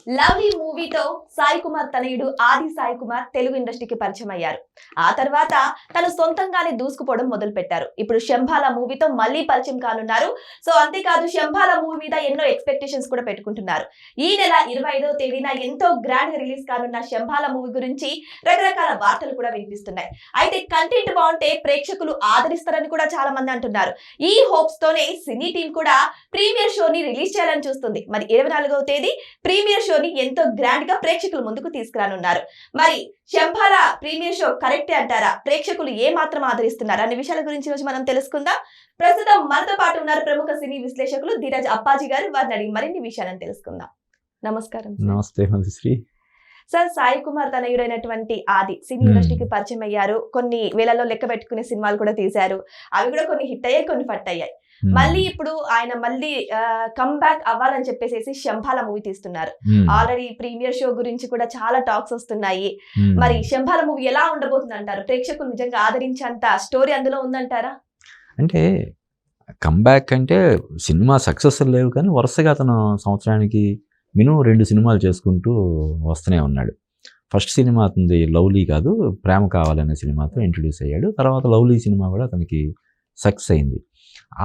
Lovely మూవీతో సాయి కుమార్ తనయుడు ఆది సాయి కుమార్ తెలుగు ఇండస్ట్రీకి పరిచయం అయ్యారు. ఆ తర్వాత తను సొంతంగానే దూసుకుపోవడం మొదలు పెట్టారు. ఇప్పుడు శంభాల మూవీతో మళ్ళీ పరిచయం కానున్నారు. సో అంతేకాదు శంభాల మూవీ మీద ఎన్నో ఎక్స్పెక్టేషన్స్ కూడా పెట్టుకుంటున్నారు. ఈ నెల 25వ తేదీన ఎంతో గ్రాండ్ గా రిలీజ్ కానున్న శంభాల మూవీ గురించి రకరకాల వార్తలు కూడా వినిపిస్తున్నాయి. అయితే కంటెంట్ బాగుంటే ప్రేక్షకులు ఆదరిస్తారని కూడా చాలా మంది అంటున్నారు. ఈ హోప్స్ తోనే సినీ టీం కూడా ప్రీమియర్ షోని రిలీజ్ చేయాలని చూస్తుంది. మరి 24వ తేదీ ప్రీమియర్ షోని ఎంతో గ్రాండ్ గా ప్రేక్షకుల ముందుకు తీసుకురానున్నారు. మరి శంభాల ప్రీమియర్ షో కరెక్టే అంటారా? ప్రేక్షకులు ఏ మాత్రం ఆదరిస్తున్నారు అనే విషయాల గురించి రోజు మనం తెలుసుకుందాం. ప్రస్తుతం మనతో పాటు ఉన్నారు ప్రముఖ సినీ విశ్లేషకులు ధీరజ్ అప్పాజీ గారు. వారిని అడిగి మరిన్ని విషయాలను తెలుసుకుందాం. నమస్కారం. నమస్తే శ్రీ. సార్, సాయి కుమార్ తనయుడైనటువంటి ఆది సినీ ఇండస్ట్రీకి పరిచయం అయ్యారు. కొన్ని వేలలో లెక్క పెట్టుకునే సినిమాలు కూడా తీశారు. అవి కూడా కొన్ని హిట్ అయ్యాయి, కొన్ని ఫట్ అయ్యాయి. మళ్ళీ ఇప్పుడు ఆయన మళ్ళీ కమ్ బ్యాక్ అవ్వాలని చెప్పేసి శంభాల మూవీ తీస్తున్నారు. ఆల్రెడీ ప్రీమియర్ షో గురించి కూడా చాలా టాక్స్ వస్తున్నాయి. మరి శంభాల మూవీ ఎలా ఉండబోతుంది అంటారు? ప్రేక్షకులు నిజంగా ఆదరించేంత స్టోరీ అందులో ఉందంటారా? అంటే కమ్బ్యాక్ అంటే సినిమా సక్సెస్ లేవు, కానీ వరుసగా అతను సంవత్సరానికి మినిమం 2 సినిమాలు చేసుకుంటూ వస్తూనే ఉన్నాడు. ఫస్ట్ సినిమా అతనిది లవ్లీ కాదు, ప్రేమ కావాలనే సినిమాతో ఇంట్రడ్యూస్ అయ్యాడు. తర్వాత లవ్లీ సినిమా కూడా అతనికి సక్సెస్ అయింది.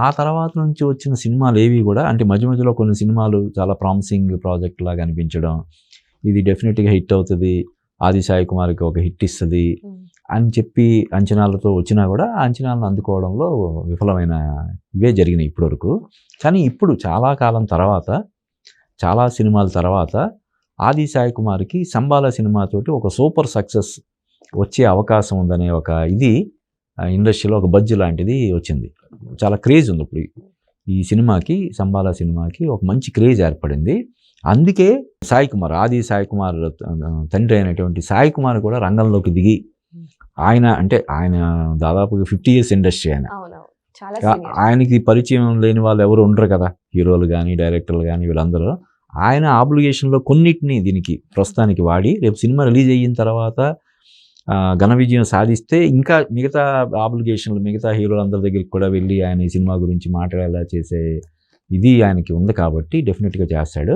ఆ తర్వాత నుంచి వచ్చిన సినిమాలు ఏవి కూడా, అంటే మధ్య మధ్యలో కొన్ని సినిమాలు చాలా ప్రామిసింగ్ ప్రాజెక్ట్ లాగా అనిపించడం, ఇది డెఫినెట్గా హిట్ అవుతుంది, ఆది సాయి కుమార్కి ఒక హిట్ ఇస్తుంది అని చెప్పి అంచనాలతో వచ్చినా కూడా ఆ అంచనాలను అందుకోవడంలో విఫలమైన ఇవే జరిగినాయి ఇప్పటివరకు. కానీ ఇప్పుడు చాలా కాలం తర్వాత, చాలా సినిమాల తర్వాత ఆది సాయి కుమార్కి సంబాల సినిమాతోటి ఒక సూపర్ సక్సెస్ వచ్చే అవకాశం ఉందనే ఒక ఇది ఇండస్ట్రీలో ఒక బజ్జు లాంటిది వచ్చింది. చాలా క్రేజ్ ఉంది ఇప్పుడు ఈ సినిమాకి, సంబాల సినిమాకి ఒక మంచి క్రేజ్ ఏర్పడింది. అందుకే సాయి కుమార్, ఆది సాయి కుమార్ తండ్రి అయినటువంటి సాయి కుమార్ కూడా రంగంలోకి దిగి ఆయన దాదాపుగా 50 years ఇండస్ట్రీ. ఆయనకి పరిచయం లేని వాళ్ళు ఎవరు ఉండరు కదా, హీరోలు కానీ డైరెక్టర్లు కానీ వీళ్ళందరూ. ఆయన ఆబ్లిగేషన్లో కొన్నిటిని దీనికి ప్రస్తుతానికి వాడి, రేపు సినిమా రిలీజ్ అయిన తర్వాత ఘన విజయం సాధిస్తే ఇంకా మిగతా ఆబ్లిగేషన్లు మిగతా హీరోలందరి దగ్గరికి కూడా వెళ్ళి ఆయన ఈ సినిమా గురించి మాట్లాడేలా చేసే ఇది ఆయనకి ఉంది కాబట్టి డెఫినెట్గా చేస్తాడు.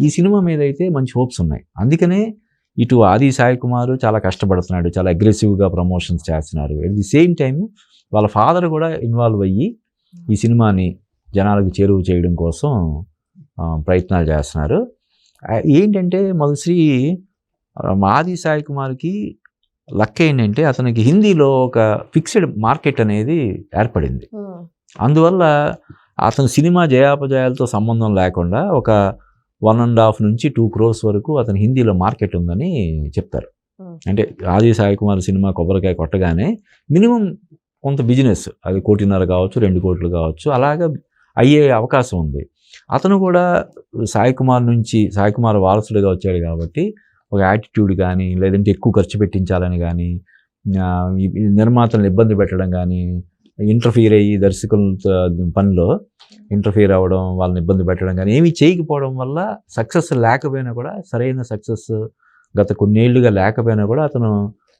ఈ సినిమా మీద అయితే మంచి హోప్స్ ఉన్నాయి. అందుకనే ఇటు ఆది సాయి కుమార్ చాలా కష్టపడుతున్నాడు, చాలా అగ్రెసివ్గా ప్రమోషన్స్ చేస్తున్నారు. అట్ ది సేమ్ టైం వాళ్ళ ఫాదర్ కూడా ఇన్వాల్వ్ అయ్యి ఈ సినిమాని జనాలకు చేరువ చేయడం కోసం ప్రయత్నాలు చేస్తున్నారు. ఏంటంటే మొదటి ఆది సాయి కుమార్కి లక్ ఏంటంటే అతనికి హిందీలో ఒక ఫిక్స్డ్ మార్కెట్ అనేది ఏర్పడింది. అందువల్ల అతను సినిమా జయాపజయాలతో సంబంధం లేకుండా ఒక 1.5 నుంచి 2 crores వరకు అతను హిందీలో మార్కెట్ ఉందని చెప్తారు. అంటే ఆది సాయి కుమార్ సినిమా కొబ్బరికాయ కొట్టగానే మినిమం కొంత బిజినెస్, అది 1.5 కోటి కావచ్చు, 2 కోట్లు కావచ్చు, అలాగా అయ్యే అవకాశం ఉంది. అతను కూడా సాయి కుమార్ వారసుడిగా వచ్చాడు కాబట్టి ఒక యాటిట్యూడ్ కానీ, లేదంటే ఎక్కువ ఖర్చు పెట్టించాలని కానీ, నిర్మాతలను ఇబ్బంది పెట్టడం కానీ, ఇంటర్ఫీర్ అయ్యి దర్శకుల పనిలో ఇంటర్ఫీర్ అవ్వడం, వాళ్ళని ఇబ్బంది పెట్టడం కానీ ఏమీ చేయకపోవడం వల్ల సక్సెస్ లేకపోయినా కూడా, సరైన సక్సెస్ గత కొన్నేళ్లుగా లేకపోయినా కూడా అతను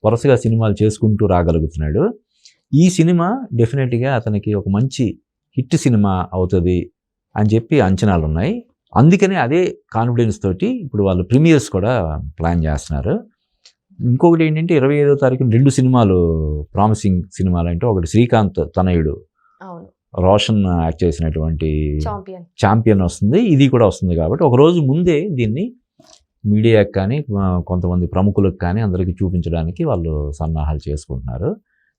వరుసగా సినిమాలు చేసుకుంటూ రాగలుగుతున్నాడు. ఈ సినిమా డెఫినెట్గా అతనికి ఒక మంచి హిట్ సినిమా అవుతుంది అని చెప్పి అంచనాలు ఉన్నాయి. అందుకనే అదే కాన్ఫిడెన్స్ తోటి ఇప్పుడు వాళ్ళు ప్రీమియర్స్ కూడా ప్లాన్ చేస్తున్నారు. ఇంకొకటి ఏంటంటే 25వ తారీఖున 2 సినిమాలు ప్రామిసింగ్ సినిమాలు అంటే, ఒకటి శ్రీకాంత్ తనయుడు రోషన్ యాక్ట్ చేసినటువంటి ఛాంపియన్ వస్తుంది, ఇది కూడా వస్తుంది. కాబట్టి ఒక రోజు ముందే దీన్ని మీడియాకి కానీ కొంతమంది ప్రముఖులకు కానీ అందరికీ చూపించడానికి వాళ్ళు సన్నాహాలు చేసుకుంటున్నారు.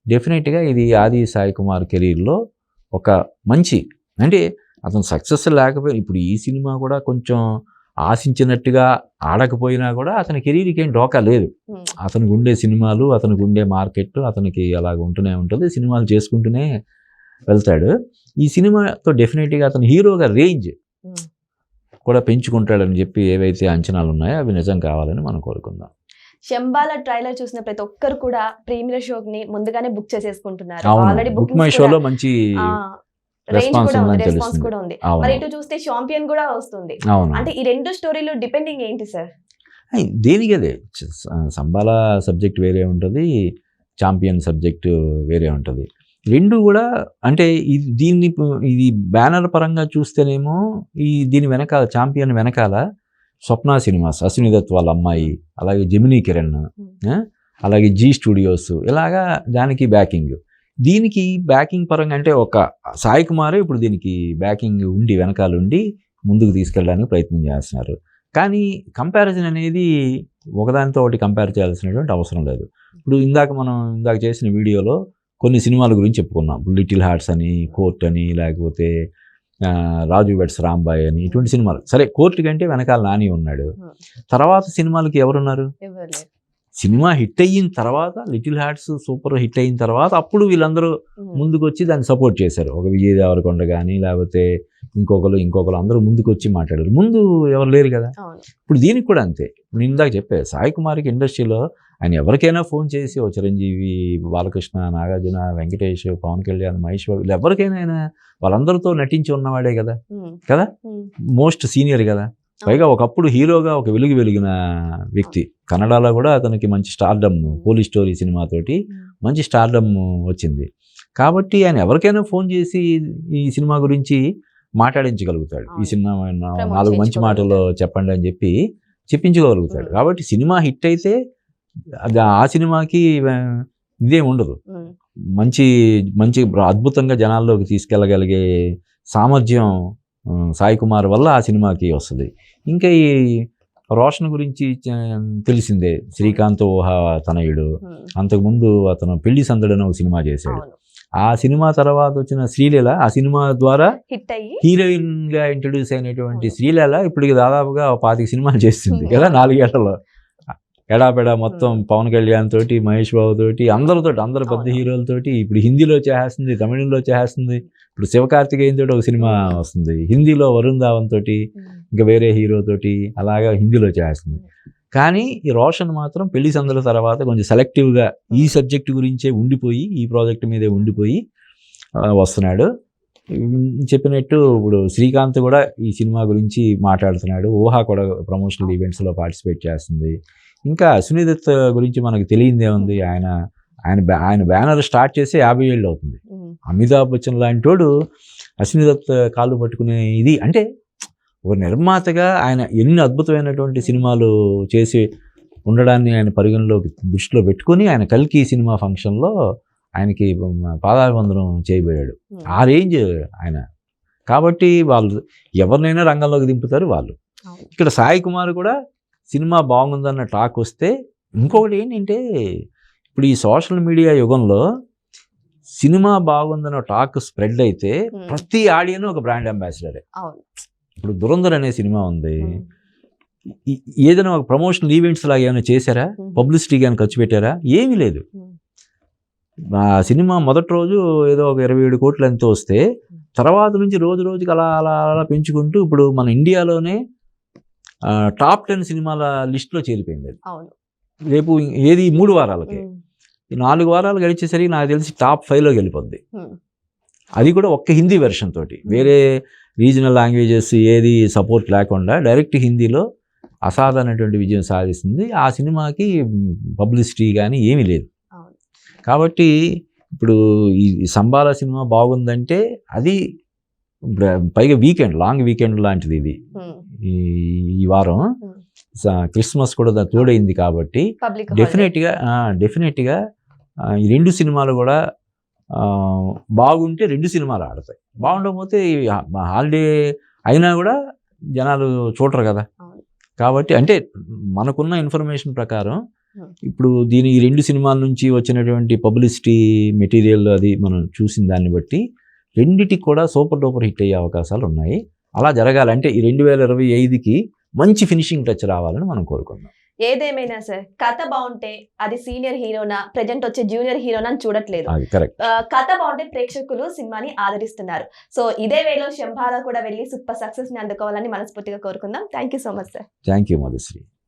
డెఫినెట్గా ఇది ఆది సాయి కుమార్ కెరీర్లో ఒక మంచి, అంటే అతను సక్సెస్ లేకపోయినా, ఇప్పుడు ఈ సినిమా కూడా కొంచెం ఆశించినట్టుగా ఆడకపోయినా కూడా అతని కెరీర్కి ఏం డోకా లేదు. అతనికి ఉండే సినిమాలు, అతనికి ఉండే మార్కెట్ అతనికి అలాగ ఉంటూనే ఉంటుంది, సినిమాలు చేసుకుంటూనే వెళ్తాడు. ఈ సినిమాతో డెఫినెట్గా అతను హీరోగా రేంజ్ కూడా పెంచుకుంటాడని చెప్పి ఏవైతే అంచనాలు ఉన్నాయో అవి నిజం కావాలని మనం కోరుకుందాం. శంబాల ట్రైలర్ చూసిన ప్రతి ఒక్కరు కూడా ప్రీమియర్ షోని ముందుగానే బుక్ చేసేసుకుంటున్నారు. ఆల్రెడీ బుక్ మై షోలో మంచి రెస్పాన్స్ కూడా ఉంది. మరి ఇటు చూస్తే ఛాంపియన్ కూడా వస్తుంది. అంటే ఈ 2 స్టోరీలు డిపెండింగ్ ఏంటి సార్? దేనికి అదే, సంబాల సబ్జెక్ట్ వేరే ఉంటుంది, ఛాంపియన్ సబ్జెక్ట్ వేరే ఉంటుంది. 2 కూడా అంటే ఇది బ్యానర్ పరంగా చూస్తేనేమో దీని వెనకాల, ఛాంపియన్ వెనకాల స్వప్న సినిమాస్, అశ్విని దత్ వాళ్ళ అమ్మాయి, అలాగే జెమినీ కిరణ్, అలాగే జీ స్టూడియోస్, ఇలాగా దానికి బ్యాకింగ్. దీనికి బ్యాకింగ్ పరంగా అంటే ఒక సాయి కుమారే ఇప్పుడు దీనికి బ్యాకింగ్ ఉండి వెనకాల ఉండి ముందుకు తీసుకెళ్ళడానికి ప్రయత్నం చేస్తున్నారు. కానీ కంపారిజన్ అనేది ఒకదానితో ఒకటి కంపేర్ చేయాల్సినటువంటి అవసరం లేదు. ఇప్పుడు ఇందాక చేసిన వీడియోలో కొన్ని సినిమాల గురించి చెప్పుకున్నాం. లిటిల్ హార్ట్స్ అని, కోర్ట్ అని, లేకపోతే రాజు వెడ్స్ రాంబాయ్ అని, ఇటువంటి సినిమాలు. సరే, కోర్టు కంటే వెనకాల నాని ఉన్నాడు. తర్వాత సినిమాలకి ఎవరున్నారు? సినిమా హిట్ అయిన తర్వాత, లిటిల్ హార్ట్స్ సూపర్ హిట్ అయిన తర్వాత అప్పుడు వీళ్ళందరూ ముందుకు వచ్చి దాన్ని సపోర్ట్ చేశారు. ఒక విజయ్ దేవరకొండ కానీ, లేకపోతే ఇంకొకరు అందరూ ముందుకు వచ్చి మాట్లాడారు. ముందు ఎవరు లేరు కదా. ఇప్పుడు దీనికి కూడా అంతే. నేను ఇందాక చెప్పా, సాయి కుమార్కి ఇండస్ట్రీలో ఆయన ఎవరికైనా ఫోన్ చేసి, ఓ చిరంజీవి, బాలకృష్ణ, నాగార్జున, వెంకటేష్, పవన్ కళ్యాణ్, మహేష్ బాబు, ఎవరికైనా ఆయన వాళ్ళందరితో నటించి ఉన్నవాడే కదా. మోస్ట్ సీనియర్ కదా. పైగా ఒకప్పుడు హీరోగా ఒక వెలిగిన వ్యక్తి. కన్నడలో కూడా అతనికి మంచి స్టార్డమ్, పోలీస్ స్టోరీ సినిమాతోటి మంచి స్టార్డమ్ వచ్చింది. కాబట్టి ఆయన ఎవరికైనా ఫోన్ చేసి ఈ సినిమా గురించి మాట్లాడించగలుగుతాడు. ఈ సినిమా 4 మంచి మాటల్లో చెప్పండి అని చెప్పి చెప్పించగలుగుతాడు. కాబట్టి సినిమా హిట్ అయితే ఆ సినిమాకి ఇదేం ఉండదు. మంచి అద్భుతంగా జనాల్లోకి తీసుకెళ్ళగలిగే సామర్థ్యం సాయి కుమార్ వల్ల ఆ సినిమాకి వస్తుంది. ఇంకా ఈ రోషన్ గురించి తెలిసిందే. శ్రీకాంత్ ఊహా తనయుడు. అంతకుముందు అతను పెళ్లి సందడని ఒక సినిమా చేశాడు. ఆ సినిమా తర్వాత వచ్చిన శ్రీలీల, ఆ సినిమా ద్వారా హీరోయిన్ గా ఇంట్రడ్యూస్ అయినటువంటి శ్రీలీల ఇప్పటికి దాదాపుగా 25 సినిమాలు చేస్తుంది కదా 4 ఏళ్లలో. ఎడాపెడా మొత్తం పవన్ కళ్యాణ్ తోటి, మహేష్ బాబు తోటి, అందరు పెద్ద హీరోలతోటి ఇప్పుడు హిందీలో చేస్తుంది, తమిళంలో చేస్తుంది. ఇప్పుడు శివకార్తికేయన్ తోటి ఒక సినిమా వస్తుంది, హిందీలో వరుణ్ ధావన్ తోటి, ఇంకా వేరే హీరో తోటి, అలాగా హిందీలో చేస్తుంది. కానీ ఈ రోషన్ మాత్రం పెళ్లి సందల తర్వాత కొంచెం సెలెక్టివ్గా ఈ సబ్జెక్ట్ గురించే ఉండిపోయి, ఈ ప్రాజెక్ట్ మీదే ఉండిపోయి వస్తున్నాడు. చెప్పినట్టు ఇప్పుడు శ్రీకాంత్ కూడా ఈ సినిమా గురించి మాట్లాడుతున్నాడు. ఊహా కూడా ప్రమోషనల్ ఈవెంట్స్లో పార్టిసిపేట్ చేస్తుంది. ఇంకా అశ్విని దత్ గురించి మనకు తెలియందే ఉంది. ఆయన బ్యానర్ స్టార్ట్ చేసి 50 ఏళ్ళు అవుతుంది. అమితాబ్ బచ్చన్ లాంటి వాడు అశ్విని దత్ కాళ్ళు పట్టుకునే ఇది అంటే, ఒక నిర్మాతగా ఆయన ఎన్ని అద్భుతమైనటువంటి సినిమాలు చేసి ఉండడాన్ని ఆయన దృష్టిలో పెట్టుకుని ఆయన కల్కి సినిమా ఫంక్షన్లో ఆయనకి పాదాభివందనం చేయబోయాడు. ఆ రేంజ్ ఆయన. కాబట్టి వాళ్ళు ఎవరినైనా రంగంలోకి దింపుతారు వాళ్ళు. ఇక్కడ సాయి కుమార్ కూడా సినిమా బాగుందన్న టాక్ వస్తే, ఇంకొకటి ఏంటంటే ఇప్పుడు ఈ సోషల్ మీడియా యుగంలో సినిమా బాగుందన్న టాక్ స్ప్రెడ్ అయితే ప్రతి ఆడియన్ ఒక బ్రాండ్ అంబాసిడరే. ఇప్పుడు దురంధర్ అనే సినిమా ఉంది. ఏదైనా ఒక ప్రమోషనల్ ఈవెంట్స్ లాగా ఏమైనా చేశారా? పబ్లిసిటీ కానీ ఖర్చు పెట్టారా? ఏమీ లేదు. ఆ సినిమా మొదటి రోజు ఏదో ఒక 27 కోట్లు ఎంతో వస్తే, తర్వాత నుంచి రోజుకి అలా పెంచుకుంటూ ఇప్పుడు మన ఇండియాలోనే టాప్ 10 సినిమాల లిస్టులో చేరిపోయింది అది. రేపు ఏది 3 వారాలకి, 4 వారాలు గడిచేసరికి నాకు తెలిసి టాప్ 5లోకి వెళ్ళిపోద్ది. అది కూడా ఒక్క హిందీ వెర్షన్ తోటి. వేరే రీజనల్ లాంగ్వేజెస్ ఏది సపోర్ట్ లేకుండా డైరెక్ట్ హిందీలో అసాధారణటువంటి విజయం సాధిస్తుంది. ఆ సినిమాకి పబ్లిసిటీ కానీ ఏమీ లేదు. కాబట్టి ఇప్పుడు ఈ సంబాల సినిమా బాగుందంటే అది పైగా లాంగ్ వీకెండ్ లాంటిది ఇది. ఈ వారం క్రిస్మస్ కూడా తోడైంది కాబట్టి డెఫినెట్గా ఈ 2 సినిమాలు కూడా బాగుంటే 2 సినిమాలు ఆడతాయి. బాగుండకపోతే హాలిడే అయినా కూడా జనాలు చూడరు కదా. కాబట్టి అంటే మనకున్న ఇన్ఫర్మేషన్ ప్రకారం ఇప్పుడు ఈ 2 సినిమాల నుంచి వచ్చినటువంటి పబ్లిసిటీ మెటీరియల్ అది మనం చూసిన దాన్ని బట్టి రెండిటికి కూడా సూపర్ డూపర్ హిట్ అయ్యే అవకాశాలు ఉన్నాయి. అలా జరగాలంటే ఈ 2025కి మంచి ఫినిషింగ్ టచ్ రావాలని మనం కోరుకుందాం. ఏదేమైనా సార్, కథ బాగుంటే అది సీనియర్ హీరోనా, ప్రెజెంట్ వచ్చే జూనియర్ హీరోనా అని చూడట్లేదు. కథ బాగుంటే ప్రేక్షకులు సినిమాని ఆదరిస్తున్నారు. సో ఇదే వేలో శంభాల కూడా వెళ్ళి సూపర్ సక్సెస్ ని అందుకోవాలని మనస్ఫూర్తిగా కోరుకుందాం. Thank you so much sir. Thank you Madhushree.